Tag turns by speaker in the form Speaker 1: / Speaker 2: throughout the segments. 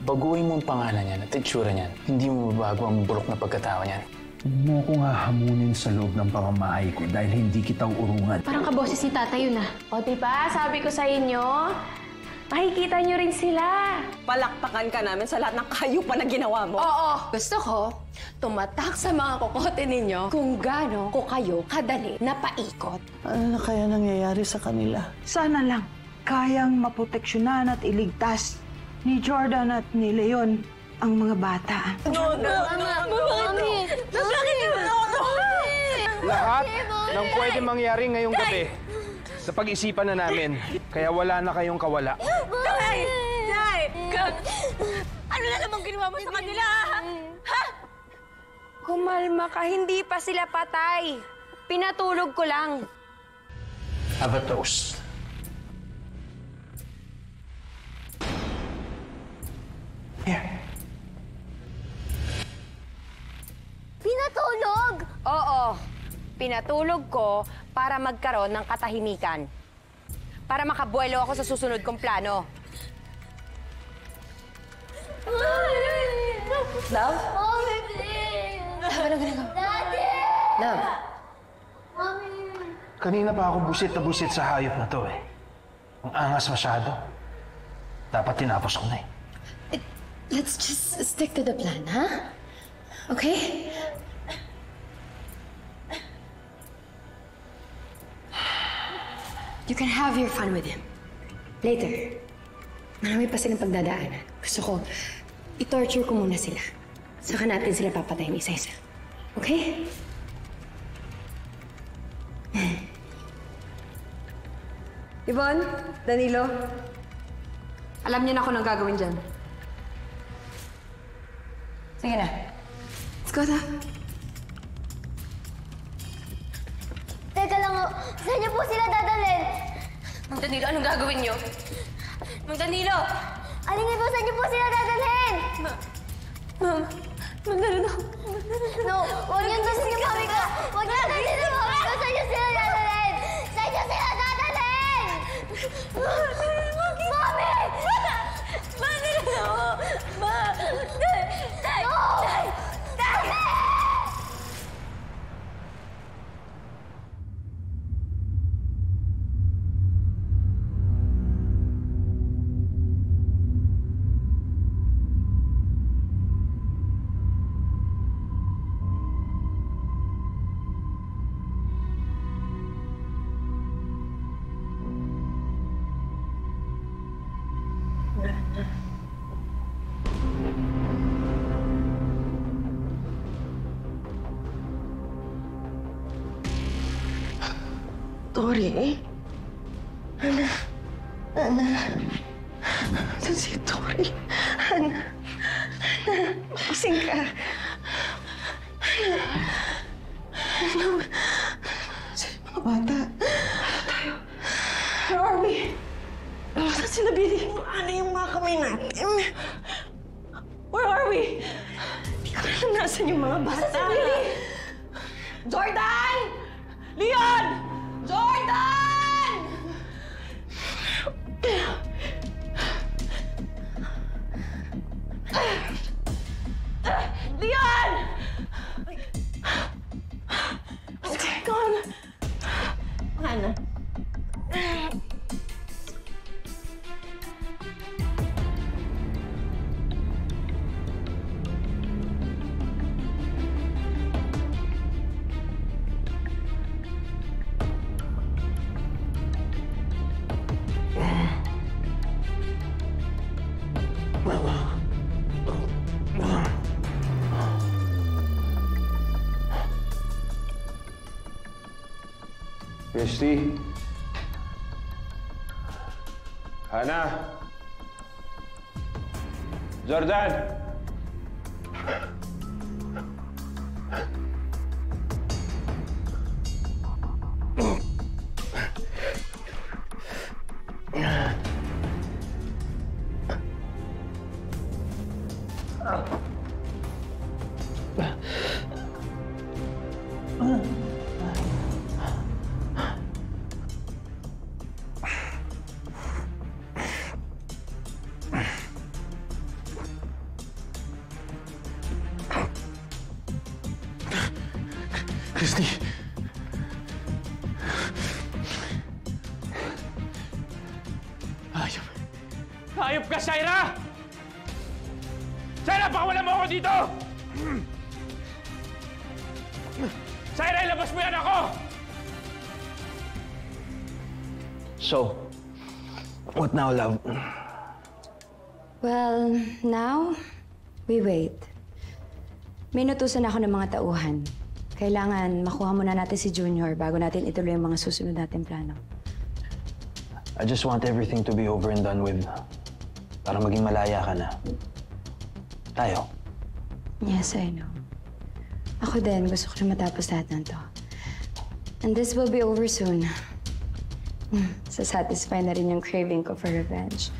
Speaker 1: Baguhin mo ang pangalan niyan at itsura niyan. Hindi mo mabago ang bulok na pagkatao niyan.
Speaker 2: Huwag mo akong hahamunin sa loob ng pamamahay ko dahil hindi kita urungan.
Speaker 3: Parang kaboses ni tatay yun ah.
Speaker 4: O diba, sabi ko sa inyo, makikita nyo rin sila.
Speaker 5: Palakpakan ka namin sa lahat ng kayupan na ginawa mo.
Speaker 6: Oo, gusto ko tumatak sa mga kokote ninyo kung gaano ko kayo kadali na paikot.
Speaker 7: Ano na kaya nangyayari sa kanila?
Speaker 8: Sana lang kayang maproteksyonan at iligtas ni Jordan at ni Leon ang mga bata.
Speaker 2: Lahat ng pwede mangyari ngayong gabi sa pag-isipan na namin. Kaya wala na kayong kawala.
Speaker 5: Day! Day! Ano na namang ginawa mo sa kanila, ha?
Speaker 4: Kumalma ka, hindi pa sila patay. Pinatulog ko lang.
Speaker 1: Have a toast. Here.
Speaker 4: Pinatulog? Oo. Pinatulog ko para magkaroon ng katahimikan. Para makabuelo ako sa susunod kong plano.
Speaker 6: Love?
Speaker 3: Mommy, please!
Speaker 6: Ano ginagawa?
Speaker 3: Daddy!
Speaker 6: Love?
Speaker 3: Mommy!
Speaker 2: Kanina pa ako busit na busit sa hayop na to eh. Ang angas masyado. Dapat tinapos ko na eh.
Speaker 6: Let's just stick to the plan, huh? Okay? You can have your fun with him. Later. Marami pa silang pagdadaanan. Gusto ko, i-torture ko muna sila. Saka natin sila papatayin isa-isa. Okay?
Speaker 5: Yvonne, Danilo,
Speaker 6: Alam niyo na kung anong gagawin dyan. Sige na. Let's go, na.
Speaker 3: Teka lang, saan niyo po sila dadalhin?
Speaker 4: Mang Danilo, anong gagawin niyo? Mang Danilo!
Speaker 3: Alingin po, saan niyo po sila dadalhin?
Speaker 4: Mang Danilo!
Speaker 3: No, huwag niyo dalhin yung mami ko! Huwag niyo dalhin yung mami ko! Saan niyo sila dadalhin? Saan niyo sila dadalhin? Mami!
Speaker 4: Mang Danilo! Ma!
Speaker 3: No! Mami!
Speaker 7: Tori? Ana? Saan si Tori? Ana? Magising ka. Ano? Sa mga bata. Tayo. Where are we? Saan sila Billy? Ano yung mga kamay natin? Where are we? Hindi ko alam nasan yung mga bata.
Speaker 5: Jordan! Leon! Jordan! Leon! What's going on? Hannah.
Speaker 2: Christy? Hannah? Jordan?
Speaker 1: Christy! Hayop!
Speaker 2: Hayop ka, Shaira! Shaira, pakawalan mo ako dito! Shaira, ilabas mo yan ako!
Speaker 1: So, what now, love?
Speaker 6: Well, now, we wait. May natusan ako ng mga tauhan. Kailangan makuha muna natin si Junior bago natin ituloy ang mga susunod natin plano.
Speaker 1: I just want everything to be over and done with. Para maging malaya ka na. Tayo.
Speaker 6: Yes, I know. Ako din, gusto ko na matapos lahat ng to. And this will be over soon. Sasatisfy na rin yung craving ko for revenge.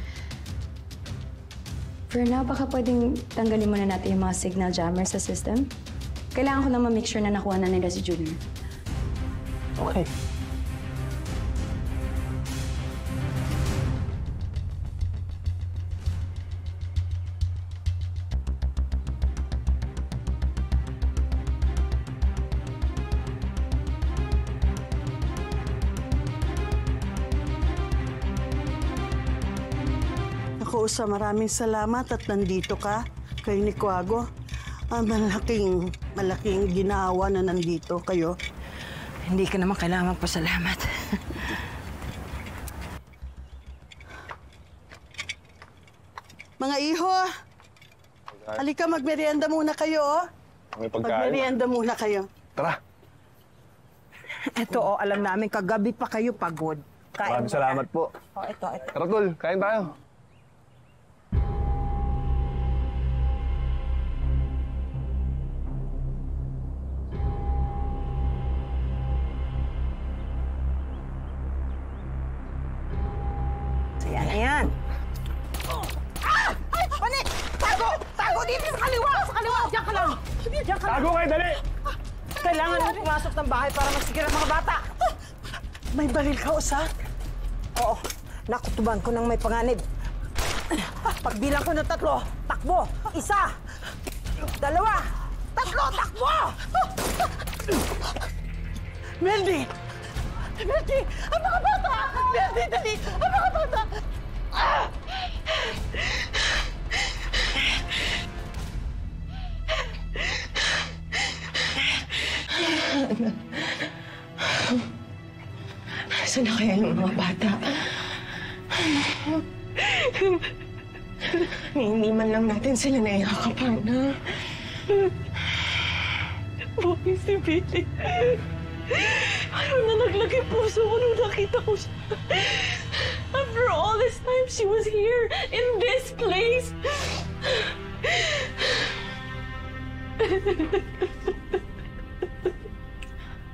Speaker 6: For now, baka pwedeng tanggalin muna natin yung mga signal jammers sa system. Kailangan ko na ma-make sure na nakuha na nila si Junior.
Speaker 1: Okay.
Speaker 7: Ako, Usa, maraming salamat at nandito ka kay Nicuago. Malaking ginawa na nandito kayo.
Speaker 8: Hindi ka naman kailangan magpasalamat.
Speaker 7: Mga iho, halika, magmerienda muna kayo, oh.
Speaker 2: May pagkain?
Speaker 7: Magmerienda muna kayo.
Speaker 2: Tara.
Speaker 8: Eto, alam namin, kagabi pa kayo pagod. Kain
Speaker 2: Maraming salamat po.
Speaker 8: Oh, ito.
Speaker 2: Tara, Tol. Kain tayo.
Speaker 8: Ayan. Ay! Pani! Tago! Tago dito sa kaliwa! Sa kaliwa! Diyan ka lang! Diyan ka lang!
Speaker 2: Tago kayo, dali!
Speaker 8: Kailangan mo pumasok ng bahay para magsigil ang mga bata.
Speaker 7: May baril ka, Usa?
Speaker 8: Oo. Nakutuban ko ng may panganib. Pagbilang ko ng 3, takbo! 1, 2, 3, takbo!
Speaker 7: Meldy! Meldy! Ang mga bata! Meldy, dali! Ang mga bata!
Speaker 5: Saan na kaya yung mga bata? Hindi man lang natin sila naiyakapan, ha? Buhay si Billy. Ayaw na naglagay puso ko nung nakita ko siya. After all this time, she was here, in this place.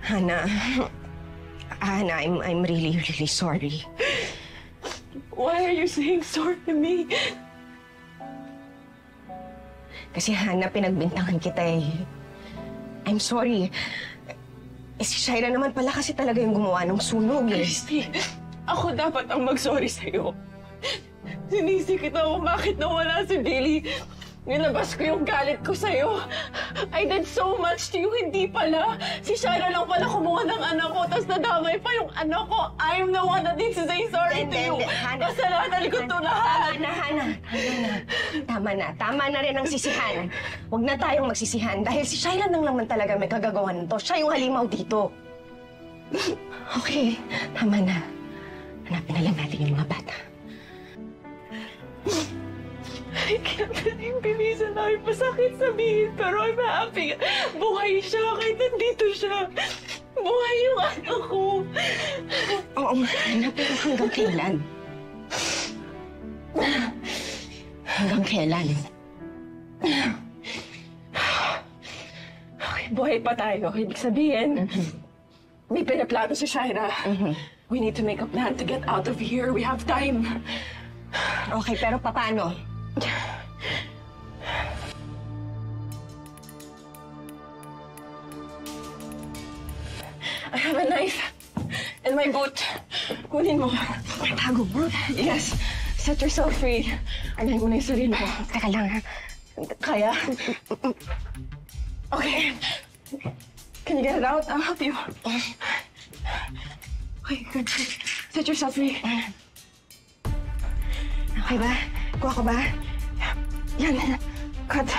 Speaker 5: Hannah, I'm really, really sorry. Why are you saying sorry to me? Kasi Hannah, pinagbintangan kita eh. I'm sorry. Si Shaira naman pala kasi talaga yung gumawa ng sunog eh. Christy, ako dapat ang mag-sorry sa'yo. Sinisi kita kung bakit nawala si Billy. Nilabas ko yung galit ko sa'yo. I did so much to you, hindi pala. Si Shaira lang pala kumuha ng anak ko, tapos nadamay pa yung anak ko. I'm the one that needs to say sorry to you. Kasalanan ko to lahat. Hannah. Tama na rin ang sisihan. Huwag na tayong magsisihan dahil si Shaira lang naman talaga may kagagawan nito. Siya yung halimaw dito. Okay, tama na. Hanapin na lang natin yung mga bata. I can't believe binisan namin masakit sabihin, pero I'm happy. Buhay siya kahit nandito siya. Buhay yung anak ko. Oo nga, pero hanggang kailan? Hanggang kailan? Okay, buhay pa tayo. Ibig sabihin, may pinaplano si Shaira. We need to make a plan to get out of here. We have time. Okay, pero paano? I have a knife in my boot. Kunin mo. Tago mo? Yes. Set yourself free. Alam ko na yung sarili mo. Teka lang, ha? Kaya? Okay. Can you get it out? I'll help you. Okay, good. Set yourself free. Okay ba? Kuha ka ba? Yan. Cut.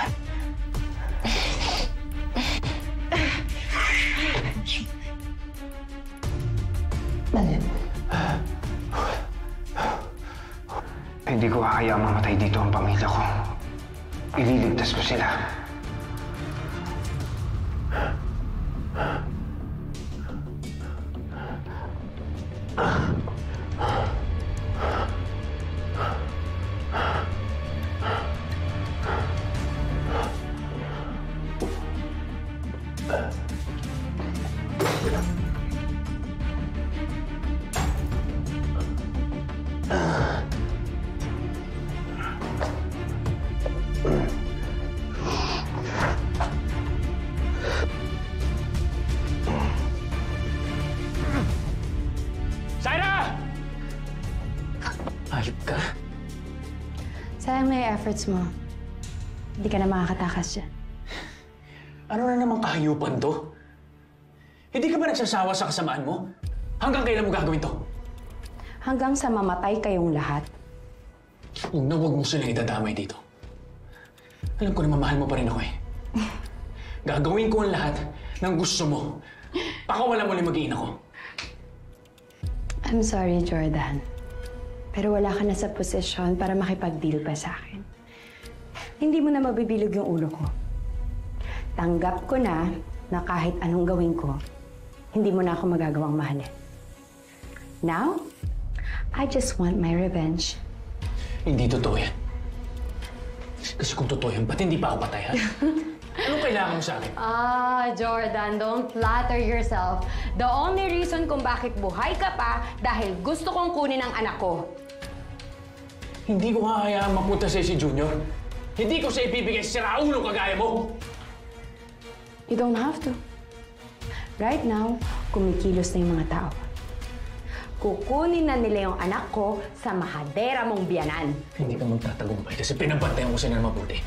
Speaker 2: Hindi ko kaya mamatay dito ang pamilya ko. Ililigtas ko sila.
Speaker 1: Hayop ka.
Speaker 6: Sayang na yung efforts mo. Hindi ka na makakatakas dyan.
Speaker 1: Ano na namang kahayupan to? Hindi ka ba nagsasawa sa kasamaan mo? Hanggang kailan mo gagawin to?
Speaker 6: Hanggang sa mamatay kayong lahat.
Speaker 1: Huwag na huwag mo silang idadamay dito. Alam ko na mamahal mo pa rin ako eh. Gagawin ko ang lahat ng gusto mo. Pakawalan mo lang mag-iina ko.
Speaker 6: I'm sorry, Jordan. Pero wala ka na sa posisyon para makipag-deal pa sa akin. Hindi mo na mabibilog yung ulo ko. Tanggap ko na kahit anong gawin ko, hindi mo na ako magagawang mahalin. Now, I just want my revenge.
Speaker 1: Hindi totoo yan. Kasi kung totoo yan, ba't hindi pa ako patay, ha? Anong kailangan mo sa akin?
Speaker 6: Jordan, don't flatter yourself. The only reason kung bakit buhay ka pa dahil gusto kong kunin ang anak ko.
Speaker 1: Hindi ko hahayaan mapunta sa'yo si Junior. Hindi ko siya ibibigay sa siraulo kagaya mo.
Speaker 6: You don't have to. Right now, kumikilos na yung mga tao. Kukunin na nila yung anak ko sa mahadera mong biyanan.
Speaker 1: Hindi ka magtatagumpay kasi pinabantayan ko sila na mabuti.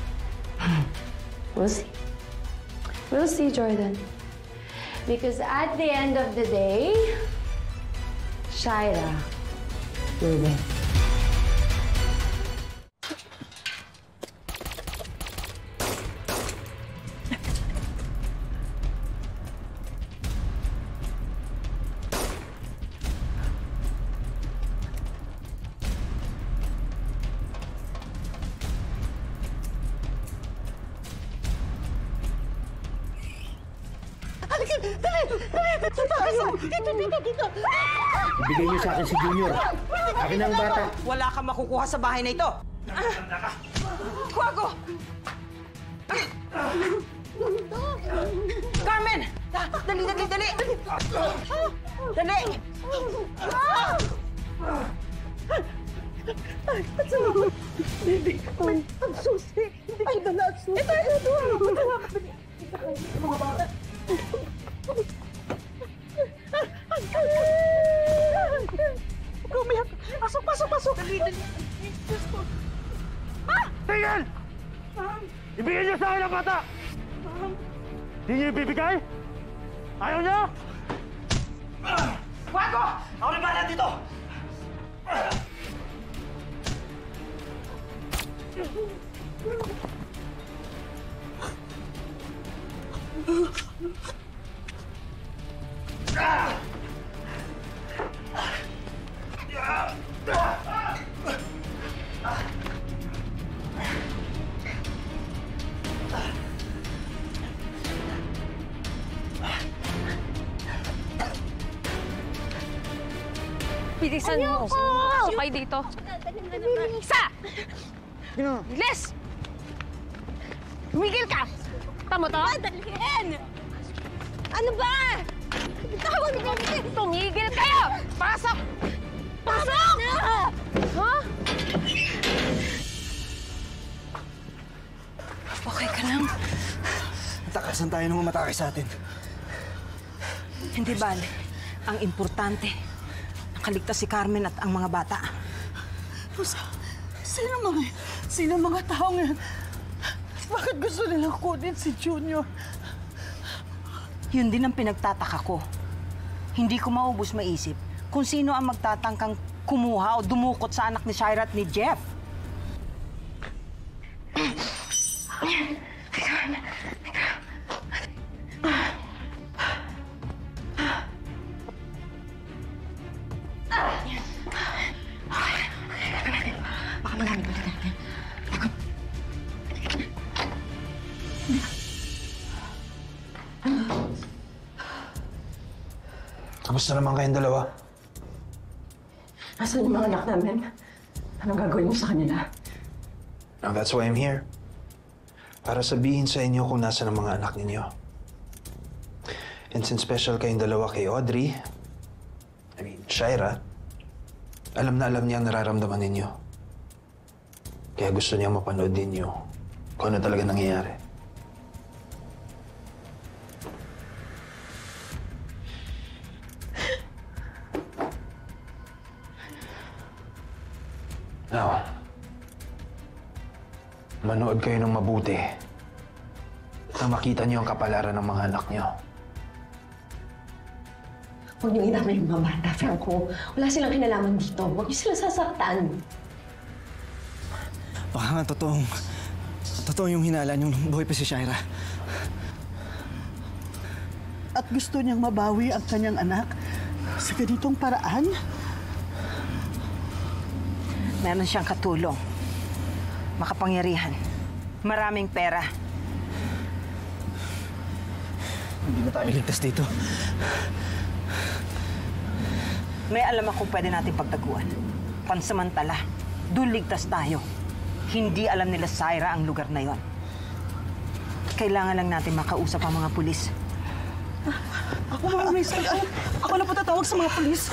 Speaker 6: We'll see. We'll see, Jordan. Because at the end of the day, Shaira will win.
Speaker 9: Ibigay niyo sa akin si Junior. Akin na ang bata.
Speaker 8: Wala kang makukuha sa bahay na ito. Kuwago! Carmen! Dali, dali, dali! Dali! Baby, ang susi! Ay, dala ang susi! Ito! Mga bata! Umiyak! Pasok, pasok, pasok! Dali, dali!
Speaker 9: Tingnan! Ibigay niyo sa akin ang bata! Hindi niyo ibibigay? Ayaw niyo?
Speaker 8: Kuwago! Ako na bala dito!
Speaker 4: Bilisan mo. Sukay dito. Isa! Bilis! Tumigil ka! Tama to?
Speaker 3: Dalhin! Ano ba? Tawag mo!
Speaker 4: Tumigil kayo! Pasok! Pasok! Ha?
Speaker 8: Okay ka lang?
Speaker 9: Takasan tayo nang umatake sa atin.
Speaker 8: Hindi bale. Ang importante, nakaligtas si Carmen at ang mga bata.
Speaker 7: Rosa, sino mga taong yan? Bakit gusto nilang kunin si Junior?
Speaker 8: Yun din ang pinagtataka ko. Hindi ko maubos maisip kung sino ang magtatangkang kumuha o dumukot sa anak ni Shaira at ni Jeff.
Speaker 5: Baka magamit ulit natin.
Speaker 2: Kamusta naman kayong dalawa?
Speaker 7: Nasaan yung mga anak namin? Anong gagawin mo sa kanila?
Speaker 2: Now that's why I'm here. Para sabihin sa inyo kung nasa ng mga anak ninyo. And since special kayong dalawa kay Audrey, Shaira, alam na alam niya ang nararamdaman ninyo. Kaya gusto niya mapanood ninyo kung ano talaga nangyayari. Now, manood kayo ng mabuti na makita niyo ang kapalaran ng mga anak niyo.
Speaker 5: Huwag niyo idamay yung mga bata, Franco. Wala silang kinalaman dito. Huwag niyo sila sasaktan.
Speaker 10: Baka nga totoo yung hinala niyong buhay pa si Shaira.
Speaker 7: At gusto niyang mabawi ang kanyang anak sa ganitong paraan?
Speaker 8: Meron siyang katulong. Makapangyarihan. Maraming pera.
Speaker 10: Hindi na tayo ligtas dito.
Speaker 8: May alam akong pwede natin pagtaguan. Pansamantala, doon ligtas tayo. Hindi alam nila Shaira ang lugar na yon. Kailangan lang natin makausap ang mga pulis.
Speaker 7: Ako mga may salaan. Ako na po tatawag sa mga polis.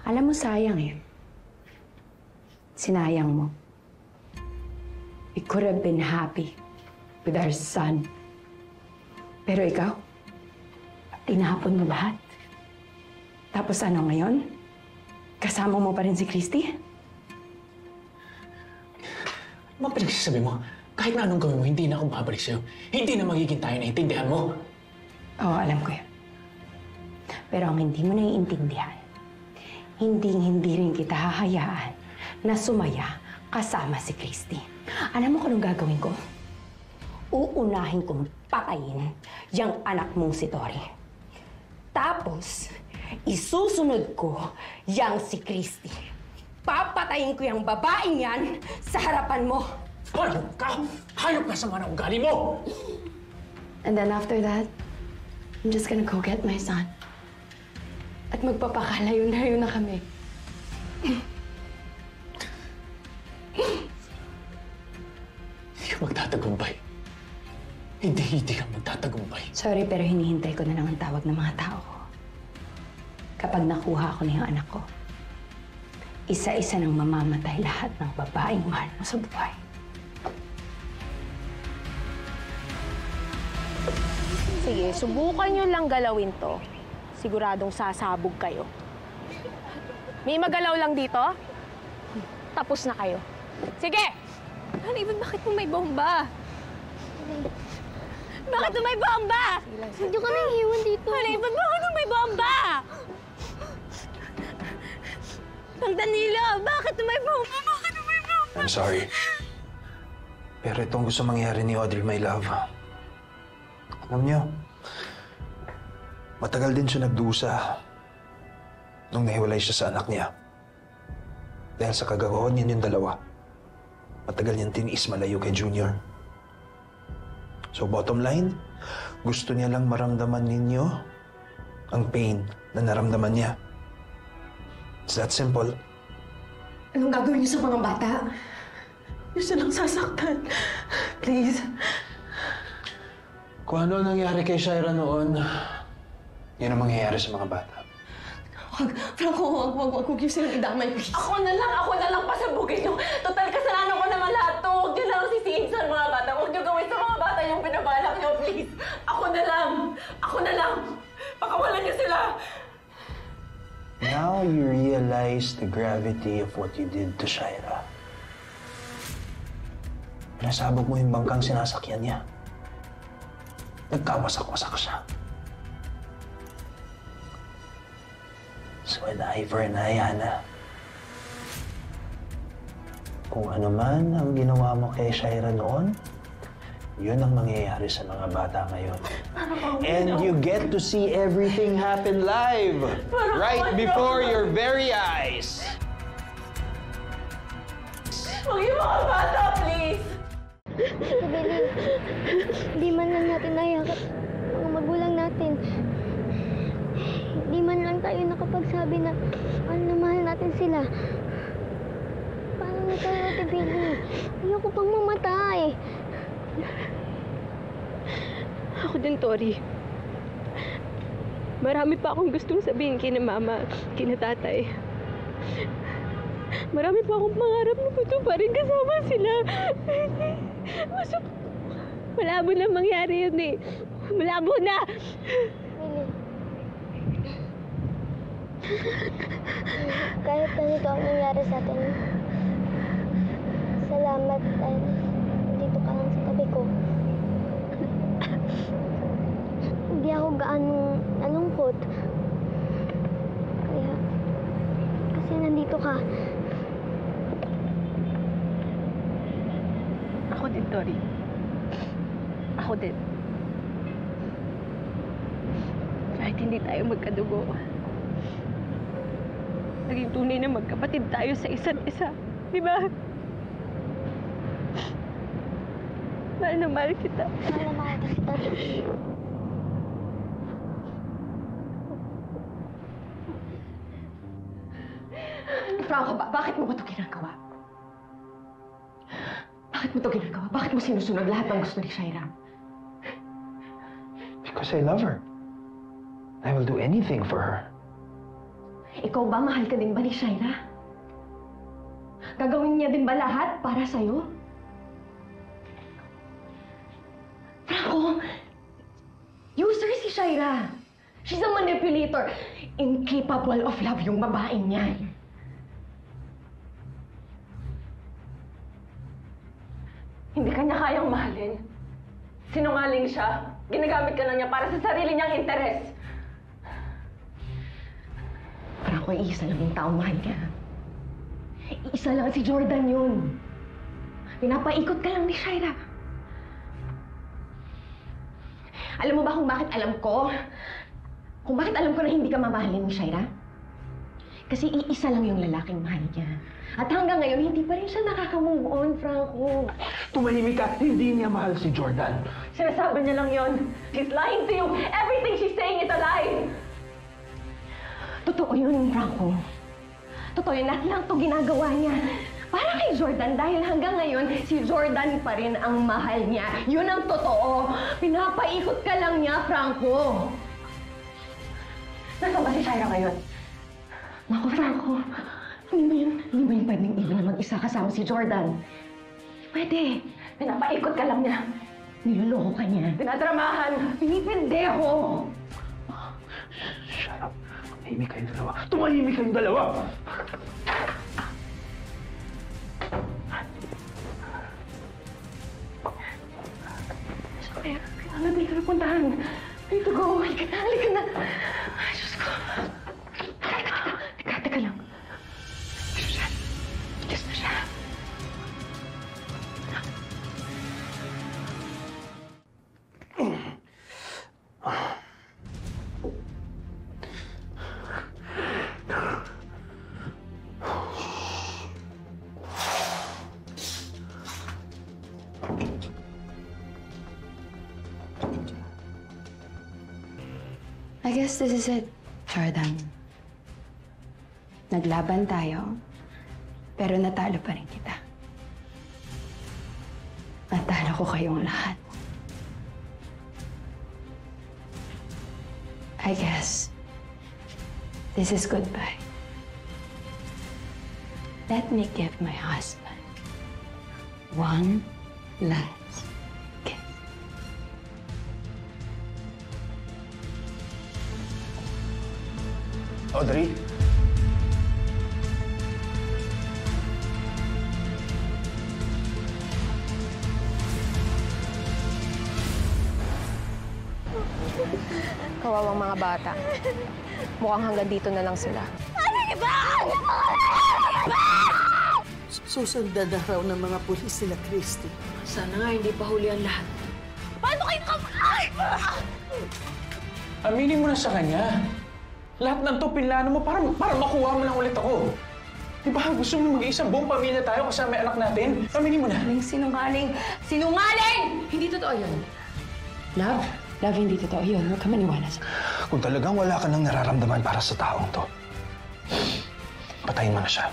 Speaker 6: Alam mo, sayang eh. Sinayang mo. We could have been happy with our son. Pero ikaw, tinapon mo lahat. Tapos ano ngayon? Kasama mo pa rin si Christy?
Speaker 1: Ano ba pinagsasabi mo? Kahit na anong gawin mo, hindi na ako babalik sa'yo. Hindi na magiging tayo, naiintindihan mo?
Speaker 6: Oo, alam ko yun. Pero ang hindi mo naiintindihan, hindi rin kita hahayaan na sumaya kasama si Christy. Alam mo kung anong gagawin ko? Uunahin kong patayin yung anak mong si Tori. Tapos, isusunod ko yang si Christy. Papatayin ko yung babaeng yan sa harapan mo.
Speaker 1: Hayop ka! Hayop ka sa mga ugali mo!
Speaker 6: And then after that, I'm just gonna go get my son. At magpapakalayo-layo na kami.
Speaker 1: Hindi ka magtatagumpay. Hindi ka magtatagumpay.
Speaker 6: Sorry, pero hinihintay ko na lang ang tawag ng mga tao ko. Kapag nakuha ko na yung anak ko, isa-isa nang mamamatay lahat ng babaeng mahal mo sa buhay.
Speaker 4: Sige, subukan nyo lang galawin to. Siguradong sasabog kayo. May magalaw lang dito? Tapos na kayo. Sige!
Speaker 3: Honey, bakit mo may bomba? Bakit mo may bomba? Hindi ka nang hiwan dito. Honey, bakit mo may bomba? Mang Danilo, bakit mo may bomba? Bakit mo may bomba?
Speaker 2: I'm sorry. Pero itong gusto mangyari ni Audrey, my love. Alam niyo, matagal din siya nagdusa nung nahiwalay siya sa anak niya. Dahil sa kagagawan niya yung dalawa, matagal niyang tiniis malayo kay Junior. So bottom line, gusto niya lang maramdaman ninyo ang pain na naramdaman niya. It's that simple.
Speaker 5: Anong gagawin niyo sa mga bata?
Speaker 7: Huwag silang sasaktan. Please.
Speaker 2: Kung ano nangyari kay Shaira noon, yun ang mangyayari sa mga bata.
Speaker 5: Wag, Franco, wag niyo silang idamay, please.
Speaker 7: Ako na lang pasabugin niyo. Total, kasalanan ko naman lahat to. Huwag niyo lang sisihin sa mga bata. Huwag niyo gawin sa mga bata yung pinabalak niyo, please. Ako na lang. Pakawalan niyo sila.
Speaker 2: Now you realize the gravity of what you did to Shaira. Nasabog mo yung bangkang sinasakyan niya. Nagkawasak-wasak siya. So an eye for an eye, Hana. Kung ano man ang ginawa mo kay Shaira noon, yun ang mangyayari sa mga bata ngayon. And you get to see everything happen live, right before your very eyes.
Speaker 7: Huwag yung mga bata, please!
Speaker 3: Billy, hindi man lang natin nayakap mga magulang natin. Hindi man lang tayo nakapagsabi na mahal natin sila. Paano na tayo, Ate Billy? Ayoko pang mamatay.
Speaker 5: Ako din, Tori. Marami pa akong gustong sabihin kina Mama, kina Tatay. Marami pa akong pangarap na patuparin kasama sila. Malabo na mangyari yun eh. Malabo na!
Speaker 3: Billy. Kahit ganito ang nangyari sa atin, salamat dahil dito ka lang sa tabi ko. Hindi ako gaanong nalungkot. Kasi nandito ka.
Speaker 5: Ako din, Tori. Ako din. Kahit hindi tayo magkadugo, naging tunay na magkapatid tayo sa isa't isa. Di ba? Mahal na mahal kita.
Speaker 3: Mahal na mahal kita.
Speaker 5: Franco, bakit mo ba ito ginagawa? Bakit mo ito ginagawa? Bakit mo sinusunod lahat ng gusto ni Shaira?
Speaker 2: Because I love her. I will do anything for her.
Speaker 5: Ikaw ba, mahal ka din ba ni Shaira? Gagawin niya din ba lahat para sa'yo? Franco, user si Shaira. She's a manipulator. Incapable of love yung babaeng niya. Hindi ka niya kayang mahalin. Sinungaling siya. Ginagamit ka lang niya para sa sarili niyang interes. Franco, iisa lang yung taong mahal niya. Iisa lang si Jordan yun. Pinapaikot ka lang ni Shaira. Alam mo ba kung bakit alam ko? Kung bakit alam ko na hindi ka mamahalin ni Shaira? Kasi iisa lang yung lalaking mahal niya. At hanggang ngayon, hindi pa rin siya nakaka-move on, Franco.
Speaker 2: Tumahimik ka, hindi niya mahal si Jordan.
Speaker 5: Sinasabi niya lang yon. She's lying to you. Everything she's saying is a lie. Totoo yun, Franco. Totoo yun. Lahat lang ito ginagawa niya. Para kay Jordan, dahil hanggang ngayon, si Jordan pa rin ang mahal niya. Yun ang totoo. Pinapaikot ka lang niya, Franco. Nasaan ba si Shaira ngayon? Naku, Franco. Hindi mo yun pwedeng iwan na mag-isa kasama si Jordan. Pwede. Pinapaikot ka lang niya. Niloloko ka niya. Tinadramahan. Pinipendeho.
Speaker 2: Shut up. Tumahimik kayong dalawa. Tumahimik kayong dalawa!
Speaker 5: Kailangan natin ito napuntahan. Need to go. Halika na. Ay, Diyos ko. Teka lang. Kiss na siya.
Speaker 6: I guess this is it, Jordan. Naglaban tayo, pero natalo pa rin kita. Natalo ko kayong lahat. I guess this is goodbye. Let me give my husband one last kiss.
Speaker 2: Audrey?
Speaker 4: Kawawang mga bata. Mukhang hanggang dito na lang sila.
Speaker 7: Susundan na raw ng mga pulis nila, Christy.
Speaker 11: Sana nga hindi pa huli ang lahat.
Speaker 3: Paano kayo kamay?
Speaker 1: Aminin mo na sa kanya. Lahat ng to pinlano mo para makuha mo lang ulit ako. Di ba gusto mo mag-iisang buong pamilya tayo kasama yung anak natin? Aminin mo na.
Speaker 6: Sinungaling! Sinungaling! Hindi totoo yun. Love, hindi totoo yun. Huwag ka maniwala sa...
Speaker 2: Kung talagang wala ka nang nararamdaman para sa taong to, patayin mo na siya.